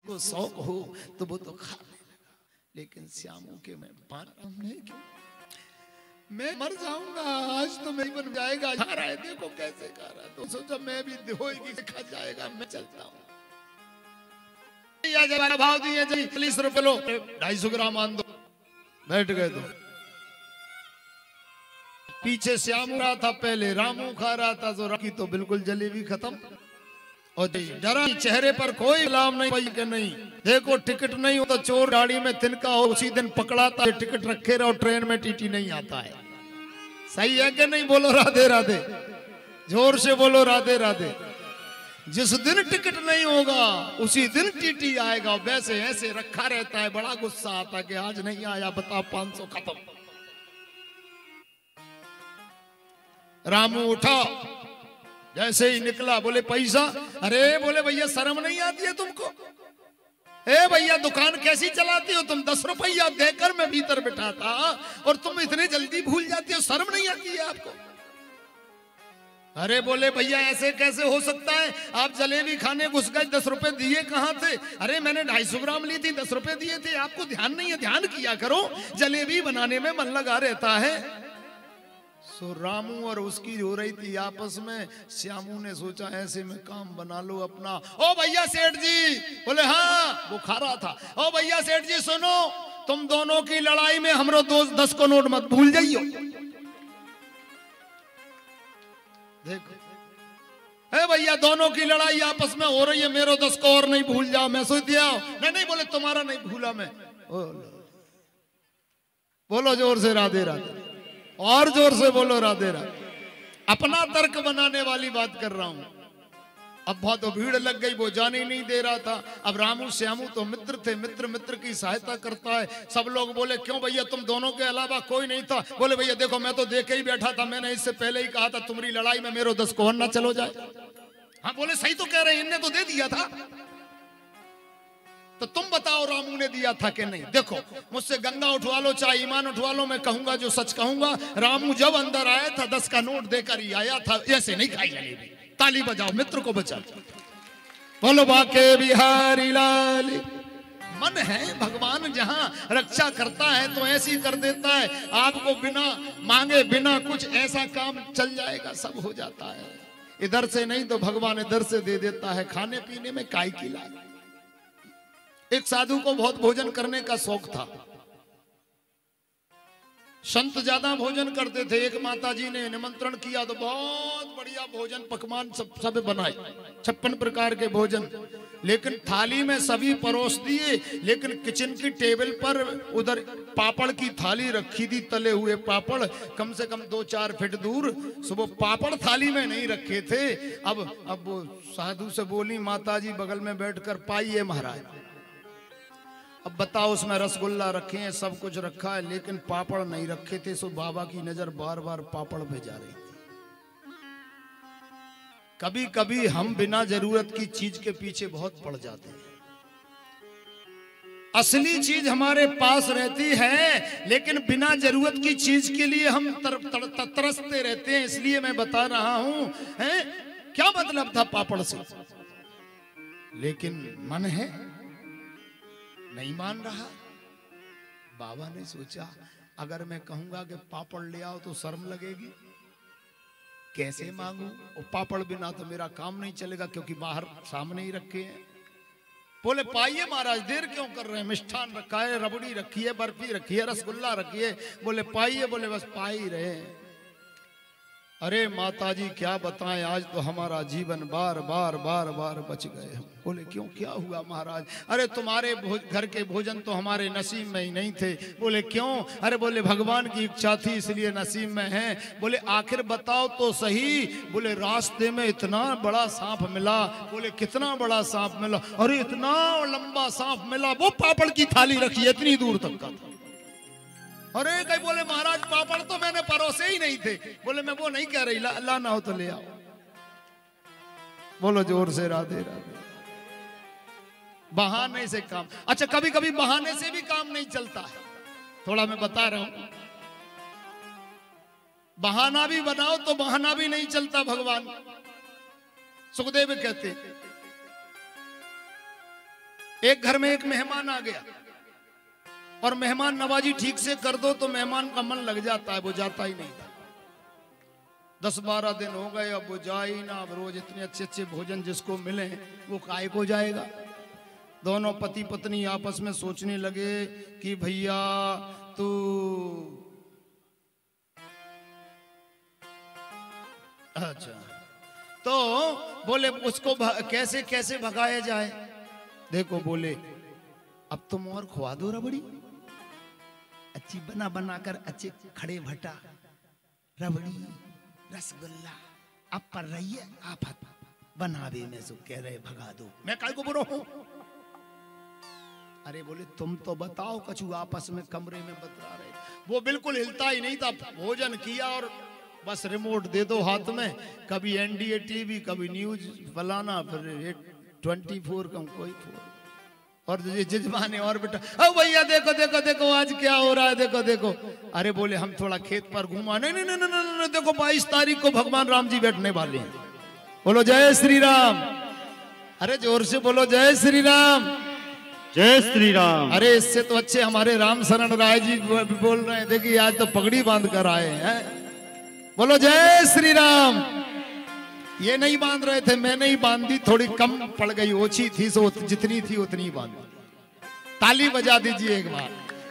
को शौक हो तो वो तो खा लेगा, लेकिन श्यामू के मैं क्यों, मैं मर जाऊंगा आज तो मैं बन जाएगा। खा रहा है, देखो कैसे खा रहा है, तो सोचा मैं भी होएगी खा जाएगा, मैं चलता हूँ। भाव दिए 40 रुपए लो, 250 ग्राम आन दो, बैठ गए। तो पीछे श्यामू रहा था, पहले रामू खा रहा था, तो राकी तो बिल्कुल जलेबी खत्म। और डरा चेहरे पर कोई इलाम नहीं भाई के नहीं, देखो टिकट नहीं हो तो चोर गाड़ी में तिनका हो उसी दिन पकड़ाता है, टिकट रखे रहो, ट्रेन में टीटी नहीं आता है। सही है कि नहीं? बोलो राधे राधे, जोर से बोलो राधे राधे। जिस दिन टिकट नहीं होगा उसी दिन टीटी आएगा। वैसे ऐसे रखा रहता है, बड़ा गुस्सा आता है कि आज नहीं आया, बता 500 खत्म। रामू उठा, जैसे ही निकला बोले पैसा। अरे बोले भैया शर्म नहीं आती है तुमको? ए भैया दुकान कैसी चलाती हो तुम? 10 रुपया देकर मैं भीतर बैठा था और तुम इतनी जल्दी भूल जाती हो, शर्म नहीं आती है आपको? अरे बोले भैया ऐसे कैसे हो सकता है, आप जलेबी खाने घुस गए, 10 रुपए दिए कहाँ थे? अरे मैंने 250 ग्राम ली थी, 10 रुपए दिए थे, आपको ध्यान नहीं है? ध्यान किया करो, जलेबी बनाने में मन लगा रहता है। सो रामू और उसकी हो रही थी आपस में। श्यामू ने सोचा ऐसे में काम बना लो अपना। ओ भैया सेठ जी, बोले हाँ, वो खा रहा था। ओ भैया सेठ जी सुनो, तुम दोनों की लड़ाई में हमरो दोस्त 10 को नोट मत भूल जाइयो। देखो ए भैया दोनों की लड़ाई आपस में हो रही है, मेरो 10 को और नहीं भूल जाओ। मैं सोच दिया नहीं बोले तुम्हारा नहीं भूला मैं। बोलो जोर से राधे राधे, और जोर से बोलो राधे राधे। अपना तर्क बनाने वाली बात कर रहा हूं। अब बहुत तो भीड़ लग गई, वो जाने ही नहीं दे रहा था। अब रामू श्यामू तो मित्र थे, मित्र मित्र की सहायता करता है। सब लोग बोले क्यों भैया तुम दोनों के अलावा कोई नहीं था? बोले भैया देखो मैं तो देखे ही बैठा था, मैंने इससे पहले ही कहा था तुम्हारी लड़ाई में मेरो 10 को ना चलो जाए। हाँ बोले सही तो कह रहे हैं, इनने तो दे दिया था। तो तुम बताओ रामू ने दिया था कि नहीं? देखो मुझसे गंगा उठवा लो चाहे ईमान उठवा लो, मैं कहूंगा जो सच कहूंगा। रामू जब अंदर आया था 10 का नोट देकर ही आया था, ऐसे नहीं खाई जलेबी। ताली बजाओ, मित्र को बचा। बोलो बाके बिहारी लाल। मन है भगवान जहां रक्षा करता है तो ऐसी कर देता है, आपको बिना मांगे बिना कुछ ऐसा काम चल जाएगा, सब हो जाता है। इधर से नहीं तो भगवान इधर से दे देता है। खाने पीने में काय की लाल। एक साधु को बहुत भोजन करने का शौक था, संत ज्यादा भोजन करते थे। एक माताजी ने निमंत्रण किया तो बहुत बढ़िया भोजन पकवान सब बनाए, 56 प्रकार के भोजन, लेकिन थाली में सभी परोस दिए। लेकिन किचन की टेबल पर उधर पापड़ की थाली रखी थी, तले हुए पापड़ कम से कम 2-4 फीट दूर। सुबह पापड़ थाली में नहीं रखे थे। अब वो साधु से बोली माताजी बगल में बैठकर, पाइए महाराज। अब बताओ उसमें रसगुल्ला रखे हैं, सब कुछ रखा है, लेकिन पापड़ नहीं रखे थे। सो बाबा की नजर बार बार पापड़ पे जा रही थी। कभी कभी हम बिना जरूरत की चीज के पीछे बहुत पड़ जाते हैं। असली चीज हमारे पास रहती है, लेकिन बिना जरूरत की चीज के लिए हम तरसते रहते हैं। इसलिए मैं बता रहा हूं, क्या मतलब था पापड़ से, लेकिन मन है नहीं मान रहा। बाबा ने सोचा अगर मैं कहूंगा कि पापड़ ले आओ तो शर्म लगेगी, कैसे मांगू? और पापड़ बिना तो मेरा काम नहीं चलेगा, क्योंकि बाहर सामने ही रखे हैं। बोले पाइए महाराज, देर क्यों कर रहे हैं? मिष्ठान रखा है, रबड़ी रखी है, बर्फी रखी है, रसगुल्ला रखी है। बोले पाइए। बोले बस पा ही रहे। अरे माताजी क्या बताएं, आज तो हमारा जीवन बार बार बार बार बच गए हम। बोले क्यों, क्या हुआ महाराज? अरे तुम्हारे घर के भोजन तो हमारे नसीब में ही नहीं थे। बोले क्यों? अरे बोले भगवान की इच्छा थी इसलिए नसीब में है। बोले आखिर बताओ तो सही। बोले रास्ते में इतना बड़ा सांप मिला। बोले कितना बड़ा सांप मिला? अरे इतना लंबा सांप मिला, वो पापड़ की थाली रखी है इतनी दूर तक का था। अरे कहीं बोले महाराज पापड़ तो मैंने परोसे ही नहीं थे। बोले मैं वो नहीं कह रही, ला ना हो तो ले आओ। बोलो जोर से राधे राधे। बहाने से काम, अच्छा कभी कभी बहाने से भी काम नहीं चलता है। थोड़ा मैं बता रहा हूं, बहाना भी बनाओ तो बहाना भी नहीं चलता। भगवान सुखदेव कहते एक घर में एक मेहमान आ गया और मेहमान नवाजी ठीक से कर दो तो मेहमान का मन लग जाता है, वो जाता ही नहीं था। 10-12 दिन हो गए, अब वो जा ही ना। अब रोज इतने अच्छे अच्छे भोजन जिसको मिले वो काय को जाएगा। दोनों पति पत्नी आपस में सोचने लगे कि भैया तू अच्छा, तो बोले उसको कैसे कैसे भगाया जाए। देखो बोले अब तुम और खुआ दो रबड़ी, अच्छी बना बना कर अच्छे खड़े भटा रबड़ी रसगुल्ला अब पर रही है आफत बनावे में सो कह रहे भगा दो, मैं काय को बोलो हूं। अरे बोले तुम तो बताओ, कछु आपस में कमरे में बता रहे। वो बिल्कुल हिलता ही नहीं था। भोजन किया और बस रिमोट दे दो हाथ में, कभी एनडीए टीवी, कभी न्यूज फलाना, फिर 24 का कोई 4 और जजमाने और बेटा ओ भैया देखो देखो देखो आज क्या हो रहा है, देखो देखो। अरे बोले हम थोड़ा खेत पर घूमा। नहीं नहीं नहीं नहीं, देखो 22 तारीख को भगवान राम जी बैठने वाले हैं। बोलो जय श्री राम। अरे जोर से बोलो जय श्री राम, जय श्री राम। अरे इससे तो अच्छे हमारे राम शरण राय जी बोल रहे हैं। देखिए आज तो पगड़ी बांध कर आए हैं। बोलो जय श्री राम। ये नहीं बांध रहे थे, मैंने ही बांधी, थोड़ी कम पड़ गई, ओछी थी सो जितनी थी उतनी बांधी। ताली बजा दीजिए एक बार।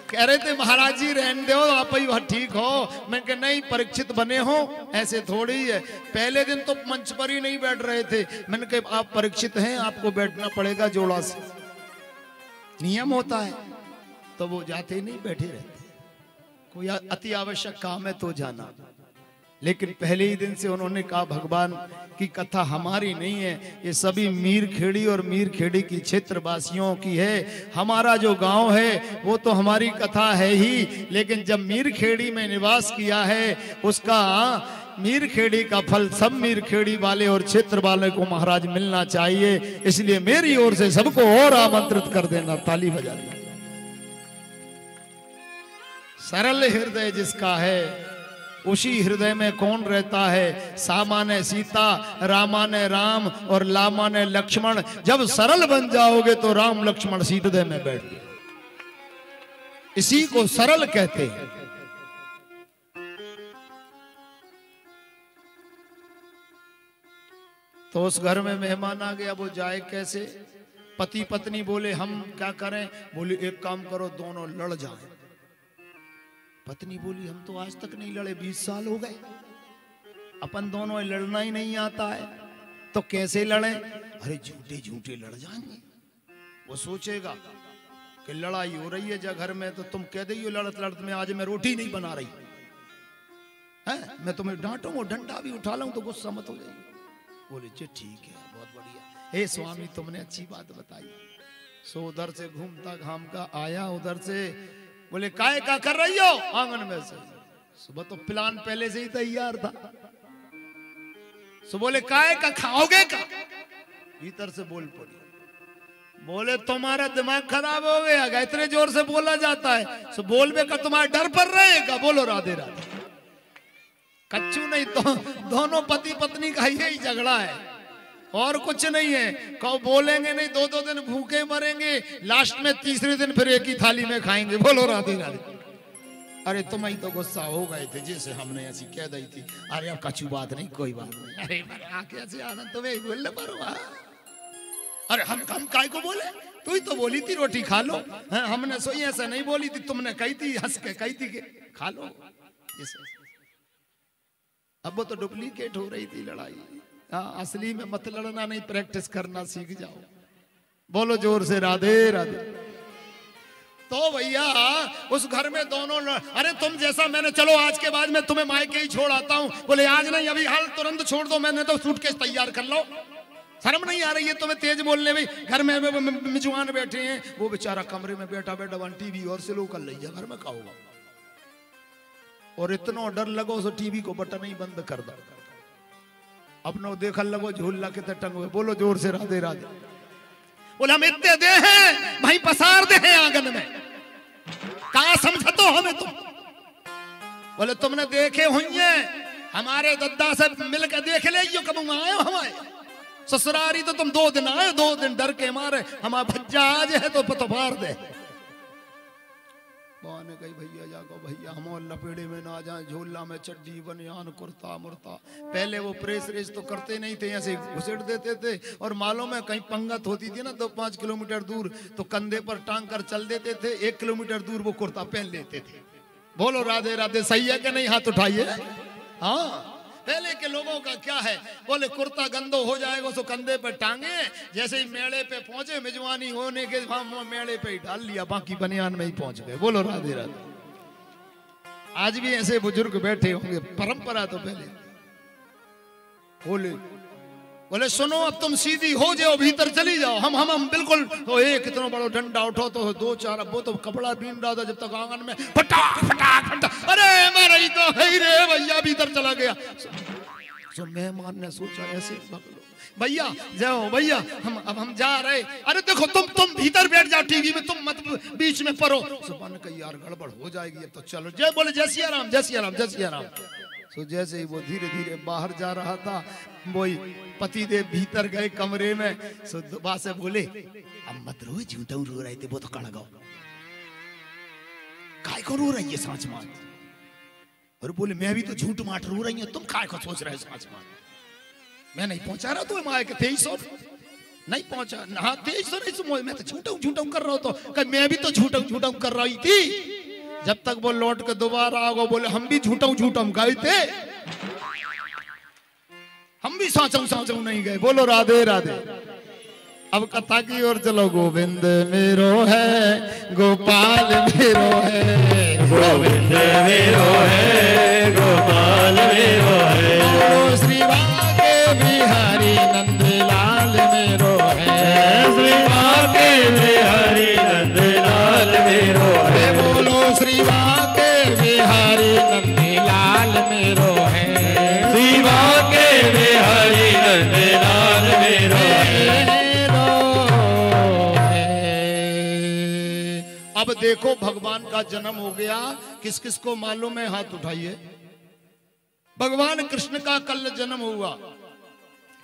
कह रहे थे महाराज जी रहने दो, आप ही ठीक हो। मैं कह नहीं, परीक्षित बने हो ऐसे थोड़ी है। पहले दिन तो मंच पर ही नहीं बैठ रहे थे। मैंने कहा आप परीक्षित हैं, आपको बैठना पड़ेगा जोड़ा से, नियम होता है। तो वो जाते नहीं, बैठे रहते। कोई अति आवश्यक काम है तो जाना। लेकिन पहले ही दिन से उन्होंने कहा भगवान की कथा हमारी नहीं है, ये सभी मीरखेड़ी और मीरखेड़ी की क्षेत्रवासियों की है। हमारा जो गांव है वो तो हमारी कथा है ही, लेकिन जब मीरखेड़ी में निवास किया है उसका मीरखेड़ी का फल सब मीरखेड़ी वाले और क्षेत्र वाले को महाराज मिलना चाहिए। इसलिए मेरी ओर से सबको और आमंत्रित कर देना। ताली बजा देना। सरल हृदय जिसका है उसी हृदय में कौन रहता है। सामा ने सीता, रामा ने राम और लामा ने लक्ष्मण। जब सरल बन जाओगे तो राम लक्ष्मण सी हृदय में बैठ गए। इसी को सरल कहते हैं। तो उस घर में मेहमान आ गया, वो जाए कैसे। पति पत्नी बोले हम क्या करें। बोले एक काम करो, दोनों लड़ जाएं। पत्नी बोली हम तो आज तक नहीं लड़े, 20 साल हो गए, अपन दोनों लड़ना ही नहीं आता है, तो कैसे लड़े। अरे झूठे झूठे लड़ जाएंगे। वो सोचेगा कि लड़ाई हो रही है जब घर में, तो तुम कह दो लड़त लड़त में आज मैं रोटी नहीं बना रही है, मैं तुम्हें डांटूंगा, डंडा भी उठा लूं तो गुस्सा मत हो जाएगी। बोले जी ठीक है, बहुत बढ़िया। हे स्वामी तुमने अच्छी बात बताई। सो उधर से घूमता घाम का आया, उधर से बोले काय का कर रही हो आंगन में से। सुबह तो प्लान पहले से ही तैयार था। सो बोले काय का खाओगे का। भीतर से बोल पड़ी। बोले तुम्हारा दिमाग खराब हो गया, इतने जोर से बोला जाता है। सो बोलबे का तुम्हारा डर पड़ रहेगा। बोलो राधे राधे। कच्चू नहीं तो दोनों पति पत्नी का यही झगड़ा है और कुछ नहीं है। कहो बोलेंगे नहीं, 2-2 दिन भूखे मरेंगे, लास्ट में तीसरे दिन फिर एक ही थाली में खाएंगे। बोलो राधे राधे। अरे तुम ही तो गुस्सा हो गए थे जैसे हमने ऐसी कह दी थी। अरे अब कच्चू बात नहीं, कोई बात नहीं। अरे कैसे आनंद तुम्हें बोलने पर हुआ। अरे हम काय को बोले, तू ही तो बोली थी रोटी खा लो। हमने सोई ऐसा नहीं बोली थी, तुमने कही थी, हंस के कही थी कि खा लो। अब वो तो डुप्लीकेट हो रही थी लड़ाई। हाँ, असली में मत लड़ना, नहीं प्रैक्टिस करना सीख जाओ। बोलो जोर से राधे राधे। तो भैया उस घर में दोनों अरे तुम जैसा मैंने, चलो आज के बाद मैं तुम्हें मायके ही छोड़ आता हूँ। बोले आज नहीं, अभी हाल तुरंत छोड़ दो, मैंने तो सूटकेस तैयार कर लो। शर्म नहीं आ रही है तुम्हें तेज बोलने में। घर में मिजवान बैठे हैं, वो बेचारा कमरे में बैठा बैठा वन टीवी और स्लो कर लीजिए, घर में क्या होगा। और इतना डर लगो सो टीवी को बटन ही बंद कर दो। अपनो देखल लगो झूला के टंग हुए। बोलो जोर से राधे राधे। बोले हम इतने दे हैं भाई, पसार दे हैं आंगन में, कहा समझतो हमें तुम। बोले तुमने देखे हुई है, हमारे दद्दा से मिलकर देख ले, यो कब आए हो हमारे ससुरारी तो तुम 2 दिन आए, 2 दिन डर के मारे हमारा भज्जा आज है तो फाड़ दे। ने कही भैया जाको भैया हम लपेड़े में ना जाए, झोला में चड्डी बनियान कुर्ता मुर्ता। पहले वो प्रेस रेस तो करते नहीं थे, ऐसे घुसेड़ देते थे और मालूम है कहीं पंगत होती थी ना 2-5 किलोमीटर दूर तो कंधे पर टांग कर चल देते थे, 1 किलोमीटर दूर वो कुर्ता पहन लेते थे। बोलो राधे राधे, सही है कि नहीं? हाथ उठाइए। हाँ, पहले के लोगों का क्या है, बोले कुर्ता गंदो हो जाएगा तो कंधे पे टांगे, जैसे ही मेले पे पहुंचे मेजबानी होने के मेले पे ही डाल लिया, बाकी बनियान में ही पहुंच गए। बोलो राधे राधे। आज भी ऐसे बुजुर्ग बैठे होंगे, परंपरा तो पहले। बोले सुनो अब तुम सीधी हो जाओ, भीतर चली जाओ। हम बिल्कुल तो एक इतना बड़ा डंडा उठो तो 2-4 वो तो कपड़ा बीन रहा था जब तक आंगन में फटाक फटाक फटाक, अरे मेरा ही तो है रे भैया, भीतर चला गया। सो मेहमान ने सोचा ऐसे भैया जाओ भैया, हम जा रहे। अरे देखो तुम भीतर बैठ जाओ टीवी में, तुम मत बीच में पढ़ो। सुबह कही यार गड़बड़ हो जाएगी, अब तो चलो। जय बोले जय सिया राम, जय सिया राम, जय सिया राम। सो जैसे ही वो धीरे धीरे बाहर जा रहा था, वही पति देव भीतर गए कमरे में। सो दुबा से बोले अब मत रो, झूठा रो रहे थे वो तो कण गो, काय को रो रही है सांच मान? और बोले मैं भी तो झूठ माट रो रही हूं, तुम काय को सोच रहे हो सांच मान? मैं नहीं पहुंचा रहा तुम्हें माया के 2300 नहीं पहुंचा। हाँ 2300 नहीं, मैं तो झूठा कर रहा हूं। तो मैं भी तो झूठा कर रही थी। जब तक वो लौट के दोबारा आओगे बोले हम भी झूठा गए थे, हम भी साचू नहीं गए। बोलो राधे राधे। अब कथा की ओर चलो। गोविंद मेरो है, गोपाल मेरो है, गोविंद मेरो है, गोपाल मेरो है, श्री वाके बिहारी नंदलाल मेरो है, श्री वाके बिहारी नंदलाल मेरो है, बोलो श्री वाके बिहारी नंदलाल मेरो है, श्री वाके बिहारी नंदलाल मेरो है। अब देखो भगवान का जन्म हो गया, किस किस को मालूम है? हाथ उठाइए। भगवान कृष्ण का कल जन्म हुआ।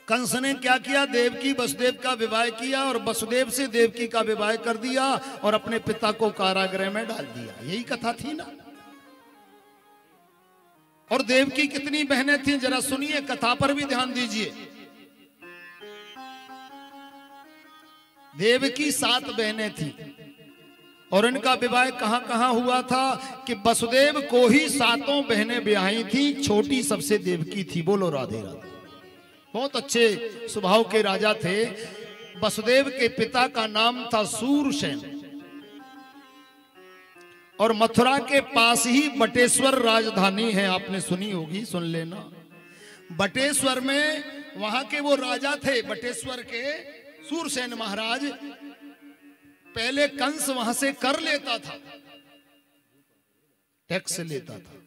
कंस ने क्या किया? देवकी वसुदेव का विवाह किया और वसुदेव से देवकी का विवाह कर दिया और अपने पिता को कारागृह में डाल दिया। यही कथा थी ना। और देवकी कितनी बहनें थी जरा सुनिए, कथा पर भी ध्यान दीजिए। देवकी 7 बहनें थी और इनका विवाह कहां कहां हुआ था कि वसुदेव को ही 7 बहनें ब्याही थी, छोटी सबसे देवकी थी। बोलो राधे राधे। बहुत अच्छे स्वभाव के राजा थे। वसुदेव के पिता का नाम था सूरसेन और मथुरा के पास ही बटेश्वर राजधानी है, आपने सुनी होगी, सुन लेना। बटेश्वर में वहां के वो राजा थे, बटेश्वर के सूरसेन महाराज। पहले कंस वहां से कर लेता था, टैक्स लेता था,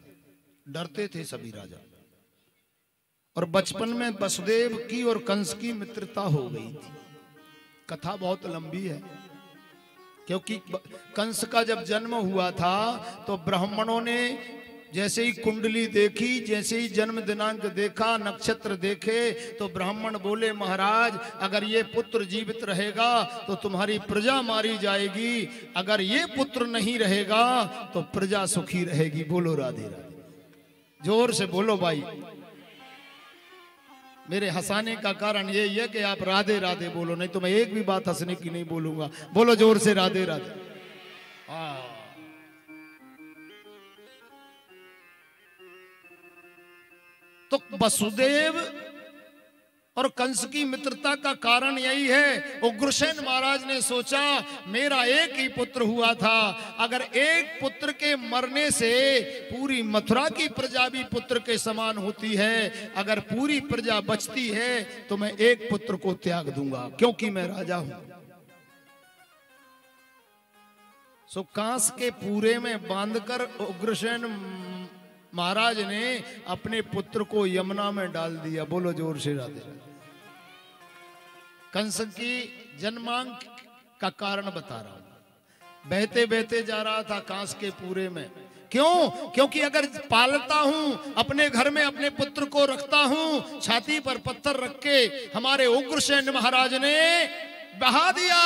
डरते थे सभी राजा। और बचपन में वसुदेव की और कंस की मित्रता हो गई थी। कथा बहुत लंबी है, क्योंकि कंस का जब जन्म हुआ था तो ब्राह्मणों ने जैसे ही कुंडली देखी, जैसे ही जन्म दिनांक देखा, नक्षत्र देखे, तो ब्राह्मण बोले महाराज अगर ये पुत्र जीवित रहेगा तो तुम्हारी प्रजा मारी जाएगी, अगर ये पुत्र नहीं रहेगा तो प्रजा सुखी रहेगी। बोलो राधे राधे। जोर से बोलो भाई। मेरे हंसाने का कारण यही है कि आप राधे राधे बोलो, नहीं तो मैं एक भी बात हंसने की नहीं बोलूंगा। बोलो जोर से राधे राधे। तो वसुदेव और कंस की मित्रता का कारण यही है। उग्रसेन महाराज ने सोचा मेरा एक ही पुत्र हुआ था, अगर एक पुत्र के मरने से पूरी मथुरा की प्रजा भी पुत्र के समान होती है, अगर पूरी प्रजा बचती है तो मैं एक पुत्र को त्याग दूंगा, क्योंकि मैं राजा हूं। सो कांस के पूरे में बांधकर उग्रसेन महाराज ने अपने पुत्र को यमुना में डाल दिया। बोलो जोर से राधे। कंस की जन्मांक का कारण बता रहा हूं। बहते बहते जा रहा था कांस के पूरे में, क्यों? क्योंकि अगर पालता हूं, अपने घर में अपने पुत्र को रखता हूं, छाती पर पत्थर रख के हमारे उग्रसेन महाराज ने बहा दिया।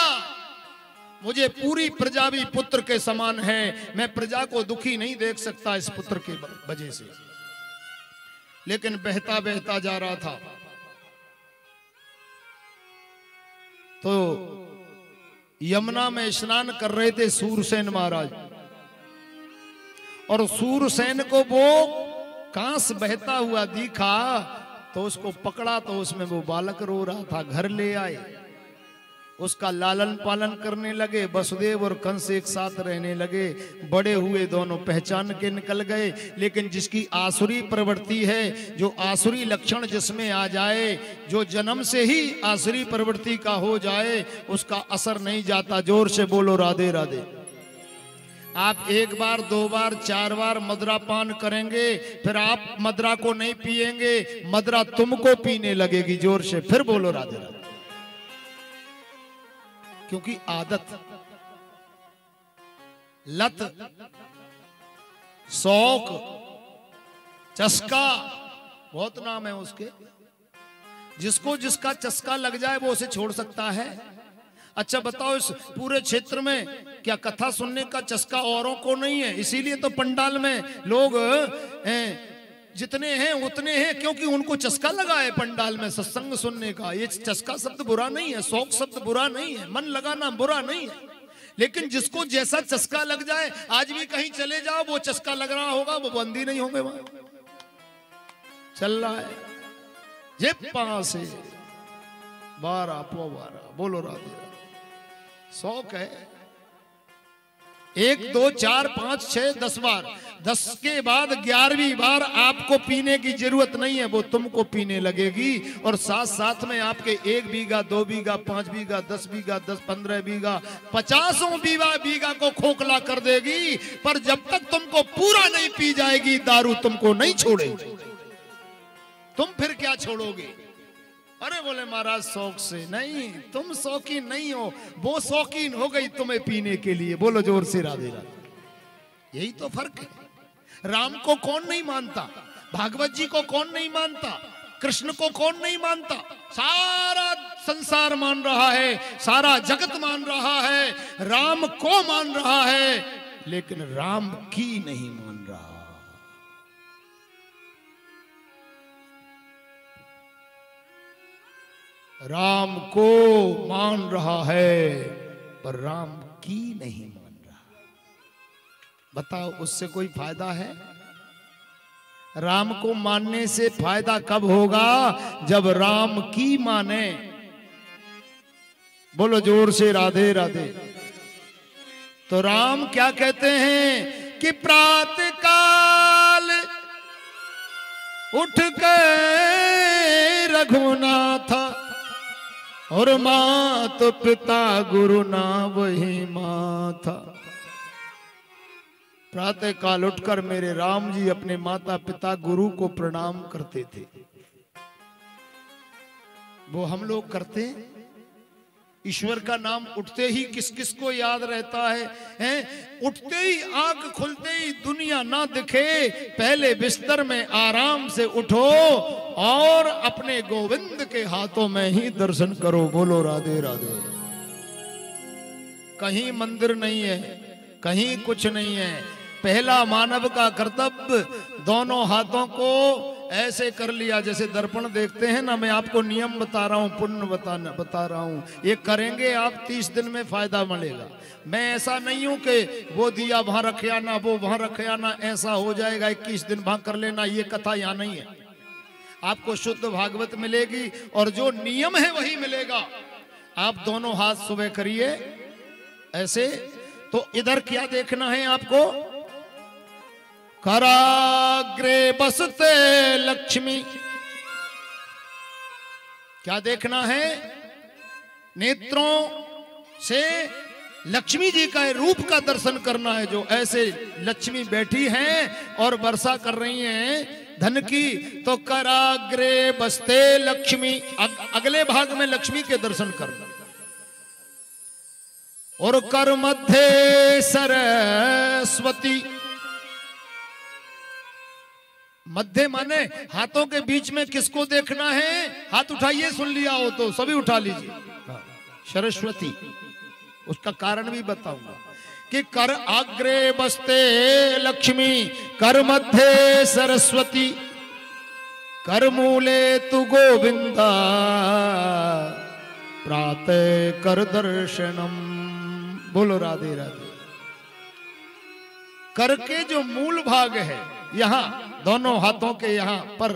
मुझे पूरी प्रजा भी पुत्र के समान है, मैं प्रजा को दुखी नहीं देख सकता इस पुत्र के वजह से। लेकिन बहता बहता जा रहा था तो यमुना में स्नान कर रहे थे सूरसेन महाराज, और सूरसेन को वो कांस बहता हुआ दिखा तो उसको पकड़ा, तो उसमें वो बालक रो रहा था। घर ले आए, उसका लालन पालन करने लगे। वसुदेव और कंस एक साथ रहने लगे। बड़े हुए दोनों पहचान के निकल गए। लेकिन जिसकी आसुरी प्रवृत्ति है, जो आसुरी लक्षण जिसमें आ जाए, जो जन्म से ही आसुरी प्रवृत्ति का हो जाए, उसका असर नहीं जाता। जोर से बोलो राधे राधे। आप एक बार, दो बार, चार बार मदरा पान करेंगे, फिर आप मदरा को नहीं पिएंगे, मदरा तुमको पीने लगेगी। जोर से फिर बोलो राधे राधे। क्योंकि आदत, लत, शौक, चस्का, बहुत नाम है उसके। जिसको जिसका चस्का लग जाए वो उसे छोड़ सकता है। अच्छा बताओ, इस पूरे क्षेत्र में क्या कथा सुनने का चस्का औरों को नहीं है? इसीलिए तो पंडाल में लोग जितने हैं उतने हैं, क्योंकि उनको चस्का लगा है पंडाल में सत्संग सुनने का। ये चस्का शब्द बुरा नहीं है, शौक शब्द बुरा नहीं है, मन लगाना बुरा नहीं है। लेकिन जिसको जैसा चस्का लग जाए, आज भी कहीं चले जाओ, वो चस्का लग रहा होगा, वो बंदी नहीं होंगे। वहां चल रहा है ये 5 से 12 पौ 12, बोलो राधे। शौक है 1 2 4 5 6 10 बार, 10 के बाद 11वीं बार आपको पीने की जरूरत नहीं है, वो तुमको पीने लगेगी। और साथ साथ में आपके 1 बीघा, 2 बीघा, 5 बीघा, 10 बीघा, 10 15 बीघा, 50 बीघा को खोखला कर देगी। पर जब तक तुमको पूरा नहीं पी जाएगी दारू, तुमको नहीं छोड़ेगी। तुम फिर क्या छोड़ोगे? अरे बोले महाराज शौक से नहीं, तुम शौकीन नहीं हो, वो शौकीन हो गई तुम्हें पीने के लिए। बोलो जोर से राधे राधे। यही तो फर्क है। राम को कौन नहीं मानता, भागवत जी को कौन नहीं मानता, कृष्ण को कौन नहीं मानता? सारा संसार मान रहा है, सारा जगत मान रहा है, राम को मान रहा है, लेकिन राम की नहीं मान रहा। राम को मान रहा है पर राम की नहीं मान रहा। बताओ उससे कोई फायदा है? राम को मानने से फायदा कब होगा? जब राम की माने। बोलो जोर से राधे राधे। तो राम क्या कहते हैं कि प्रातः काल उठ के रघुनाथ और मात पिता गुरु ना वही माथा। प्रातः काल उठकर मेरे राम जी अपने माता पिता गुरु को प्रणाम करते थे। वो हम लोग करते हैं? ईश्वर का नाम उठते ही किस किस को याद रहता है? उठते ही आंख खुलते ही दुनिया ना दिखे, पहले बिस्तर में आराम से उठो और अपने गोविंद के हाथों में ही दर्शन करो। बोलो राधे राधे। कहीं मंदिर नहीं है, कहीं कुछ नहीं है। पहला मानव का कर्तव्य दोनों हाथों को ऐसे कर लिया जैसे दर्पण देखते हैं ना। मैं आपको नियम बता रहा हूं, पुण्य बता रहा हूं। ये करेंगे आप 30 दिन में फायदा मिलेगा। मैं ऐसा नहीं हूं कि वो दिया वहां रखे आना, वो वहां रखे आना, ऐसा हो जाएगा 21 दिन वहां कर लेना। ये कथा यहां नहीं है। आपको शुद्ध भागवत मिलेगी और जो नियम है वही मिलेगा। आप दोनों हाथ सुबह करिए ऐसे। तो इधर क्या देखना है आपको? कराग्रे बसते लक्ष्मी। क्या देखना है? नेत्रों से लक्ष्मी जी का रूप का दर्शन करना है। जो ऐसे लक्ष्मी बैठी हैं और वर्षा कर रही हैं धन की। तो कराग्रे बसते लक्ष्मी, अगले भाग में लक्ष्मी के दर्शन करना। और कर मध्य सरस्वती, मध्य माने हाथों के बीच में किसको देखना है? हाथ उठाइए, सुन लिया हो तो सभी उठा लीजिए। सरस्वती। उसका कारण भी बताऊंगा कि कर आग्रे बसते लक्ष्मी, कर मध्य सरस्वती, कर मूले तु गोविंदा, प्रातः कर दर्शनम। बोलो राधे राधे। कर के जो मूल भाग है यहां दोनों हाथों के यहां पर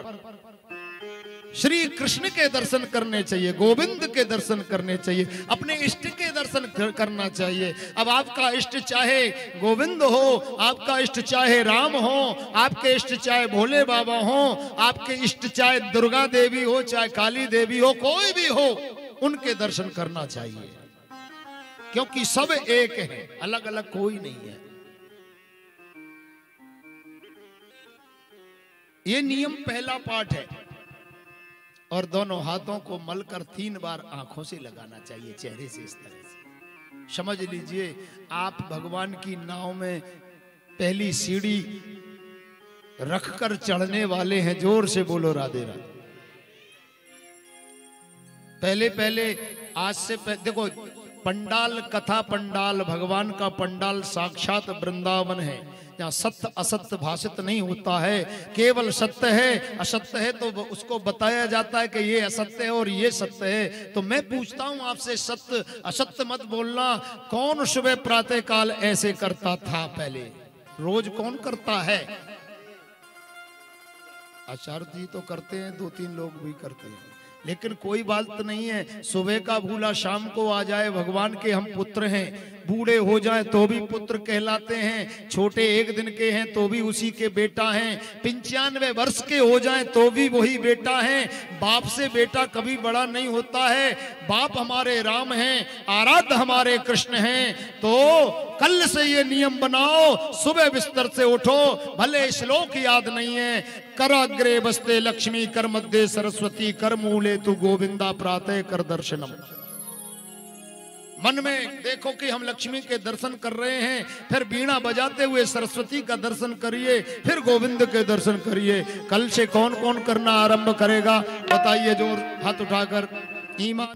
श्री कृष्ण के दर्शन करने चाहिए, गोविंद के दर्शन करने चाहिए, अपने इष्ट के दर्शन करना चाहिए। अब आपका इष्ट चाहे गोविंद हो, आपका इष्ट चाहे राम हो, आपके इष्ट चाहे भोले बाबा हो, आपके इष्ट चाहे दुर्गा देवी हो, चाहे काली देवी हो, कोई भी हो, उनके दर्शन करना चाहिए, क्योंकि सब एक है, अलग अलग कोई नहीं है। ये नियम पहला पाठ है। और दोनों हाथों को मलकर 3 बार आंखों से लगाना चाहिए, चेहरे से इस तरह से। समझ लीजिए आप भगवान की नाव में पहली सीढ़ी रखकर चढ़ने वाले हैं। जोर से बोलो राधे राधे। पहले पहले आज से देखो, पंडाल, कथा पंडाल, भगवान का पंडाल साक्षात वृंदावन है, जहाँ सत्य असत्य भाषित नहीं होता है, केवल सत्य है। असत्य है तो उसको बताया जाता है कि ये असत्य है और ये सत्य है। तो मैं पूछता हूं आपसे, सत्य असत्य मत बोलना। कौन सुबह प्रातः काल ऐसे करता था? पहले रोज कौन करता है? आचार्य जी तो करते हैं, 2-3 लोग भी करते हैं, लेकिन कोई बात नहीं है। सुबह का भूला शाम को आ जाए। भगवान के हम पुत्र हैं, बूढ़े हो जाएं तो भी पुत्र कहलाते हैं, छोटे 1 दिन के हैं तो भी उसी के बेटा हैं, 95 वर्ष के हो जाएं तो भी वही बेटा हैं। बाप से बेटा कभी बड़ा नहीं होता है। बाप हमारे राम हैं, आराध्य हमारे कृष्ण हैं। तो कल से ये नियम बनाओ, सुबह बिस्तर से उठो, भले श्लोक याद नहीं है, कर अग्रे बसते लक्ष्मी, कर मध्य सरस्वती, कर मूले तु गोविंदा, प्रातः कर दर्शनम। मन में देखो कि हम लक्ष्मी के दर्शन कर रहे हैं, फिर बीणा बजाते हुए सरस्वती का दर्शन करिए, फिर गोविंद के दर्शन करिए। कल से कौन कौन करना आरंभ करेगा बताइए, जोर हाथ उठाकर। ईमान